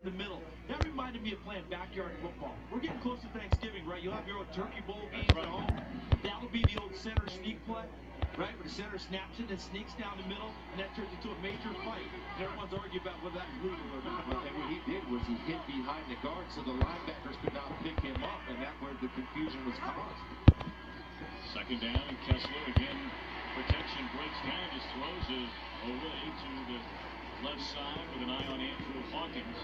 the middle. That reminded me of playing backyard football. We're getting close to Thanksgiving, right? You'll have your own turkey bowl games at home. That would be the old center sneak play, right? Where the center snaps it and sneaks down the middle, and that turns into a major fight. And everyone's arguing about whether that's legal or not. Well, and what he did was he hid behind the guard so the linebackers could not pick him up, and that's where the confusion was caused. Second down, and Kessler again. Protection breaks down. His throws it away to the left side with an eye on Andrew Hawkins.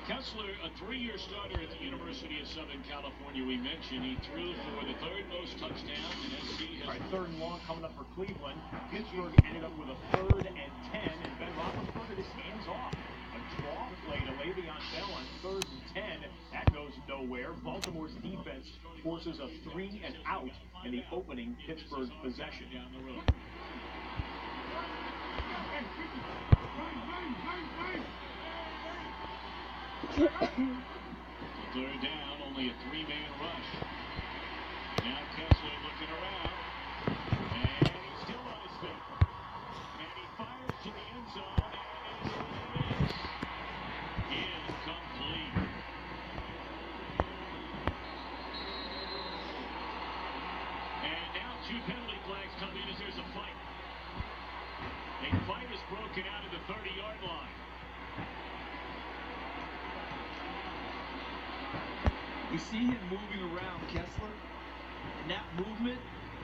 Kessler, a 3-year starter at the University of Southern California. We mentioned he threw for the third most touchdowns in SC. All right, third and long coming up for Cleveland. Pittsburgh ended up with a 3rd and 10, and Ben Roethlisberger just hands off. A draw play to Le'Veon Bell on 3rd and 10. That goes nowhere. Baltimore's defense forces a 3 and out in the opening Pittsburgh possession. Down the road. Third down, only a 3-man rush. Now Kessler looking around, and he's still on his feet. And he fires to the end zone, and it is incomplete. And now 2 penalty flags come in as there's a fight. A fight is broken out at the 30-yard line. You see him moving around, Kessler, and that movement.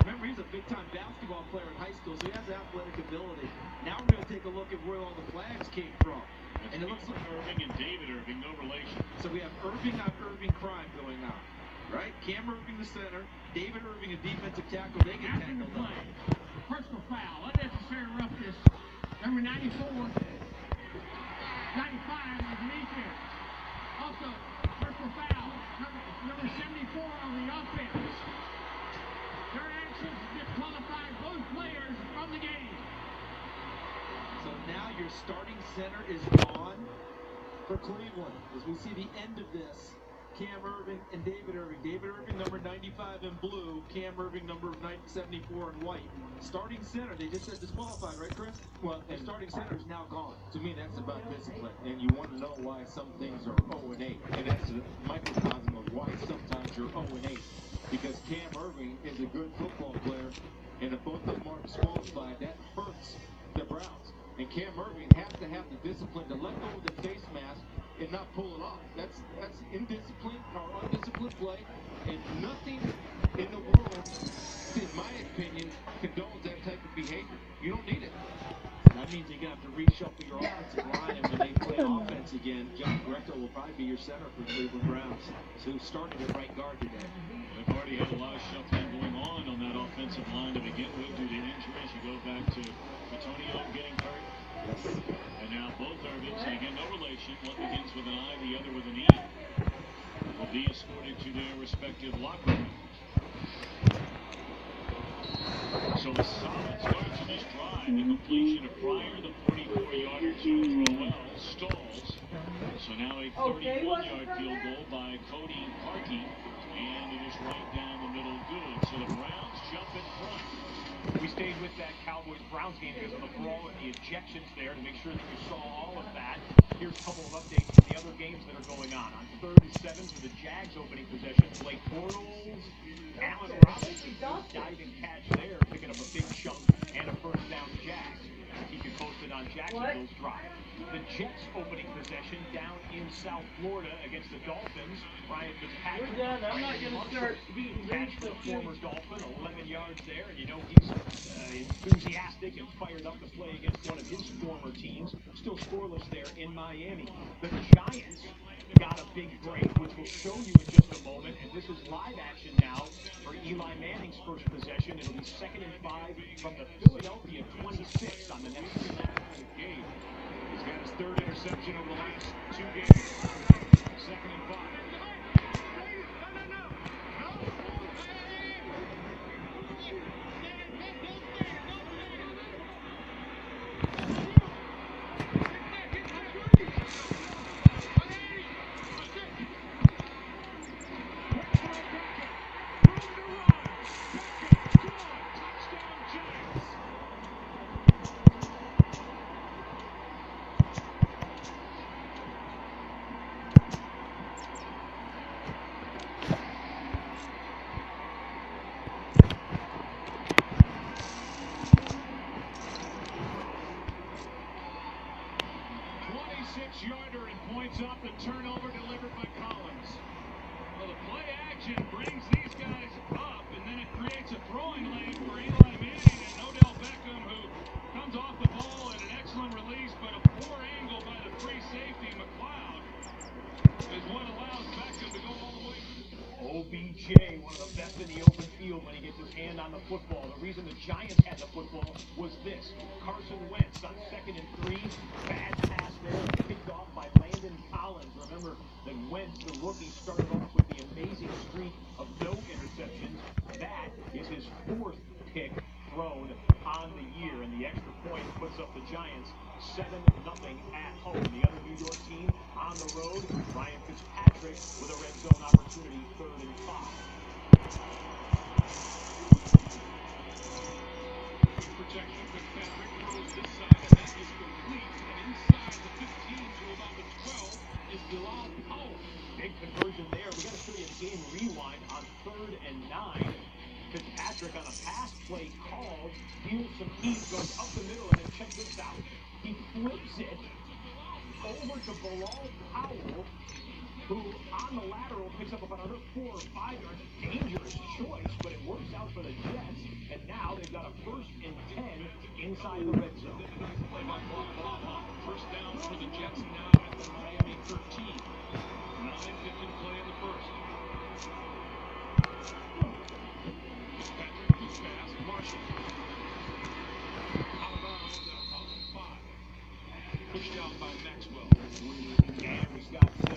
Remember, he's a big-time basketball player in high school, so he has athletic ability. Now we're going to take a look at where all the flags came from. And it looks like Irving and David Irving, no relation. So we have Irving on Irving crime going on, right? Cam Irving, the center. David Irving, a defensive tackle. They get tangled up. Personal foul, unnecessary roughness. Number 94, 95 is an issue. Also, personal foul, number 74 on the offense. Their actions disqualify both players from the game. So now your starting center is gone for Cleveland. As we see the end of this, Cam Irving and David Irving. David Irving, number 95 in blue. Cam Irving, number 74 in white. Starting center, they just said disqualified, right, Chris? Well, The starting center is now gone. to me, that's about discipline, and you want to know why some things are 0 and 8, and that's a microcosm of why sometimes you're 0 and 8. Because Cam Irving is a good football player, and if both of them are disqualified, that hurts the Browns. And Cam Irving has to have the discipline to let go of the face mask and not pull it off. That's indisciplined or undisciplined play, and nothing in the world, in my opinion, condones that type of behavior. You don't need it. That means you're going to have to reshuffle your offensive line, and when they play offense again, John Greco will probably be your center for Cleveland Browns, who started at right guard today. They've already had a lot of shuffling going on that offensive line to begin with due to injuries. You go back to Antonio getting hurt. Yes. And now both Irvings, and again, no relation. One begins with an I, the other with an E. Will be escorted to their respective locker room. So a solid start to this drive. The completion of Pryor, the 44-yarder to Crowell, stalls. So now a 31-yard field goal by Cody Parkey, and it is right down the middle good. So the Browns jump in front. We stayed with that Cowboys-Browns game because of the brawl and the ejections there to make sure that you saw all of that. Here's a couple of updates from the other games that are going on. On 3rd and 7 for the Jags opening possession, Blake Bortles, Allen Robinson, diving catch there, picking up a big chunk and a first down to Jags. Keep you posted on Jacksonville's drive. The Jets opening possession down in South Florida against the Dolphins. Ryan Fitzpatrick. We're done. I'm not going to start beating Catch the James. former Dolphin, 11 yards there, and you know he's enthusiastic and fired up to play against one of his former teams. Still scoreless there in Miami. The Giants got a big break, which we'll show you in just a moment, and this is live action now for Eli Manning's first possession. It'll be 2nd and 5 from the Philadelphia 26 on the next game. He's got his 3rd interception over the last 2 games. 2nd and 5. 46-yarder and points off the turnover delivered by Collins. Well, the play action brings these guys up, and then it creates a throwing lane for Eli Manning and Odell Beckham, who comes off the ball at an excellent release, but a poor angle by the free safety, McLeod, is what allows Beckham to go all the way. OBJ, one of the best in the open field when he gets his hand on the football. The reason the Giants had the football was this. Carson Wentz on 2nd and 3. Bad pass there, picked off by Landon Collins. Remember that Wentz, the rookie, started off with the amazing streak of no interceptions. That is his 4th pick thrown on the year, and the extra point puts up the Giants 7-0 at home. The other New York team on the road, Ryan Fitzpatrick with a red zone opportunity, 3rd and 5. Protection, Fitzpatrick throws this side, and that is complete. And inside the 15 to about the 12 is Bilal Powell. Big conversion there. We got to show you a game rewind on 3rd and 9. Fitzpatrick on a pass play called, feels some heat, goes up the middle, and then check this out. He flips it over to Bilal Powell, who on the lateral picks up about another 4 or 5 yards. Dangerous choice, but it works out for the Jets, and now they've got a 1st and 10 inside the red zone. Play by Blah. First down for the Jets now at the Miami 13. 9:50 to play in the first. Fitzpatrick moves fast. Marshall. Out of bounds about 5. Pushed out by Maxwell. And we've got the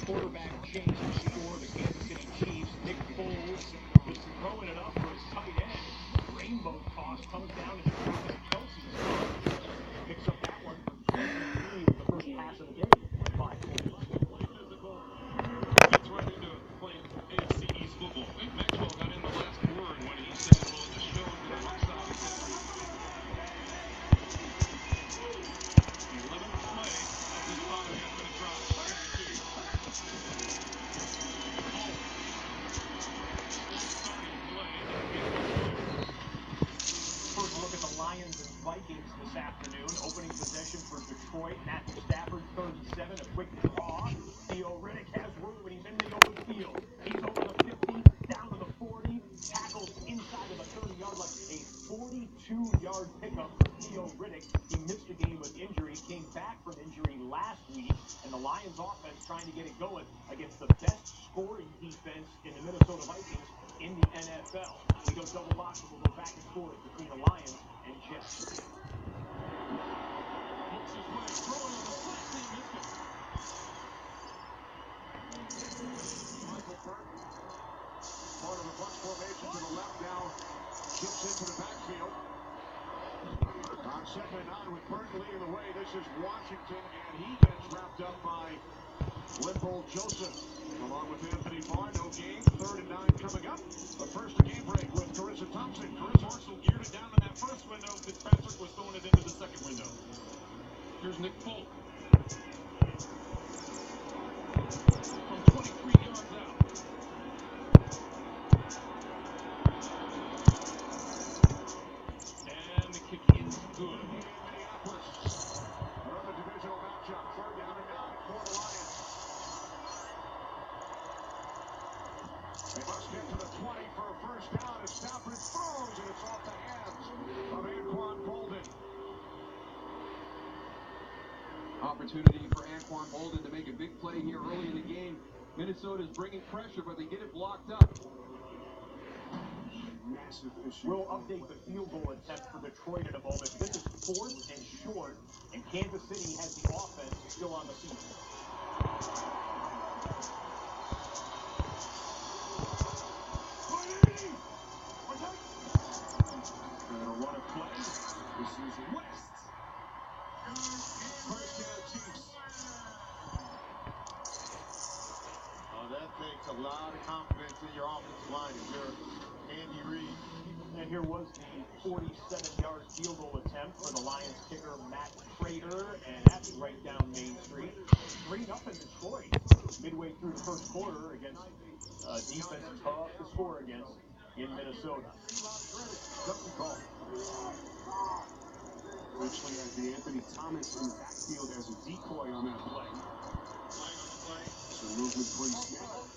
quarterback change to score. The Kansas City Chiefs, Nick Foles, was throwing it up for his tight end. Rainbow toss comes down and Travis Kelce's throw. Picks up that one for 23 with the first pass of the day by Foles. Gets right into playing AFC East football. I think Maxwell got in the last word when he said, well, just show him to the left side. 11th play of this bottom half of the drive. 2nd and 2. Starting play. First look at the Lions and Vikings this afternoon. Opening possession for Detroit. Matthew Stafford, 37, a quick draw. Theo Riddick has room when he's in the open field. He's over the 50, down to the 40, tackles inside of the 30-yard line. A 42-yard pickup for Theo Riddick. He missed the game with injury, came back from injury last week, and the Lions offense trying to get it going against the best scoring defense in the Minnesota Vikings in the NFL. We go double lock, and we'll go back and forth between the Lions and Jets. Hooks his way, throwing on the flat, he missed it. Michael Burton, part of the bunch formation to the left now, chips into the backfield. On 2nd and 9 with Burton leading the way, this is Washington, and he gets wrapped up by Linval Joseph. Along with Anthony Barr, no game. 3rd and 9 coming up. But first, a game break with Carissa Thompson. Carissa Marshall geared it down in that first window. Fitzpatrick was throwing it into the second window. Here's Nick Folk. From 23 yards out. And the kick is good. Minneapolis. Another divisional matchup. 3rd down and 9 for the Lions. They must get to the 20 for a first down as Stafford throws, and it's off the hands of Anquan Bolden. Opportunity for Anquan Bolden to make a big play here early in the game. Minnesota's bringing pressure, but they get it blocked up. Massive issue. We'll update the field goal attempt for Detroit in a moment. This is 4th and short, and Kansas City has the offense still on the field. Gonna run a play. This is West. First down, Chiefs. Oh, that takes a lot of confidence in your offensive line if you're Andy Reid. And here was the 47-yard field goal attempt for the Lions kicker, Matt Prater, and that's right down Main Street. 3-0 Detroit midway through the first quarter against a defense tough to score against in Minnesota. Actually had the Anthony Thomas in the backfield as a decoy on that play. So movement pretty small.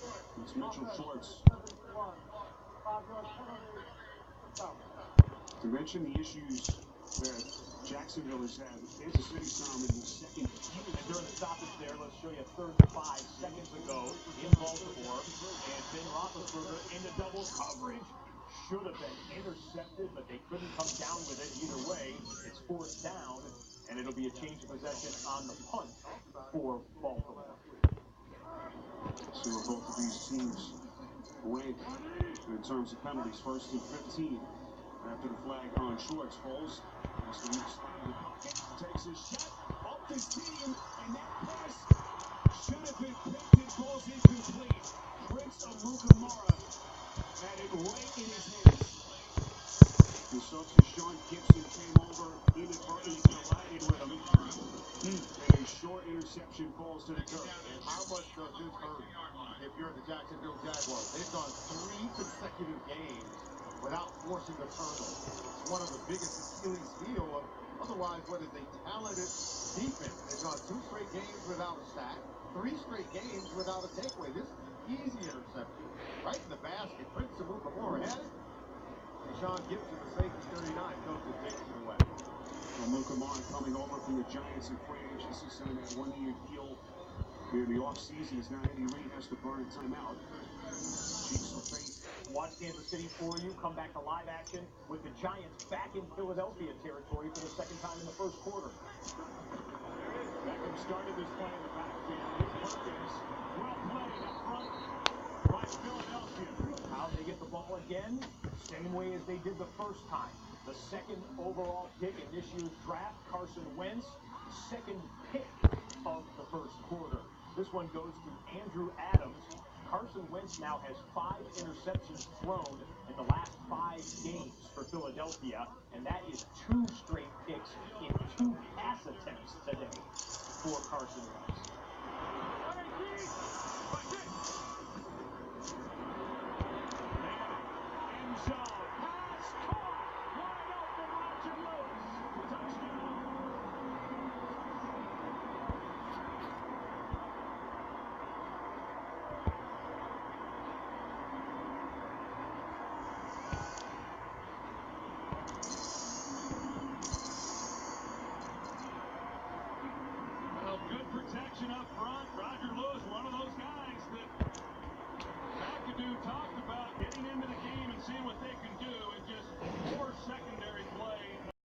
It's Mitchell Schwartz. To mention the issues that Jacksonville has had, Kansas City found in the second. And during the stoppage there, let's show you 35 seconds ago in Baltimore. And Ben Roethlisberger into double coverage. Should have been intercepted, but they couldn't come down with it. Either way, it's fourth down, and it'll be a change of possession on the punt for Baltimore. See what both of these teams rank in terms of penalties. First and 15 after the flag on Schwartz. Foles has to reach in the pocket, takes his shot, up the team, and that pass should have been picked. It falls incomplete. Prince Amukamara had it right in his hands. The substitute Sean Gibson came over, inadvertently collided with him, and a short interception falls to the turf. And how much does this hurt if you're the Jacksonville Jaguars? They've gone 3 consecutive games without forcing a turnover. It's one of the biggest Achilles heel of otherwise what is a talented defense. They've gone 2 straight games without a sack, 3 straight games without a takeaway. This easy interception right in the basket. Prince Amukamara had it. And Sean Gibson, the safety 39, goes and takes it away. Amukamara coming over from the Giants in free agency, signed that 1-year deal in the offseason. As now Andy Reid has to burn a timeout. Chiefs will face. Watch Kansas City for you. Come back to live action with the Giants back in Philadelphia territory for the second time in the first quarter. Beckham started this play in the backfield. Here's Perkins. Well played up front by Philadelphia. How they get the ball again? Same way as they did the first time. The second overall pick in this year's draft, Carson Wentz, second pick of the first quarter. This one goes to Andrew Adams. Carson Wentz now has 5 interceptions thrown in the last 5 games for Philadelphia, and that is 2 straight picks in 2 pass attempts today for Carson Wentz. End zone. Pass caught. Wide open. Roger Lewis. Touchdown. Well, good protection up front. Roger Lewis, one of those guys that McAdoo talked about getting into the game and seeing what they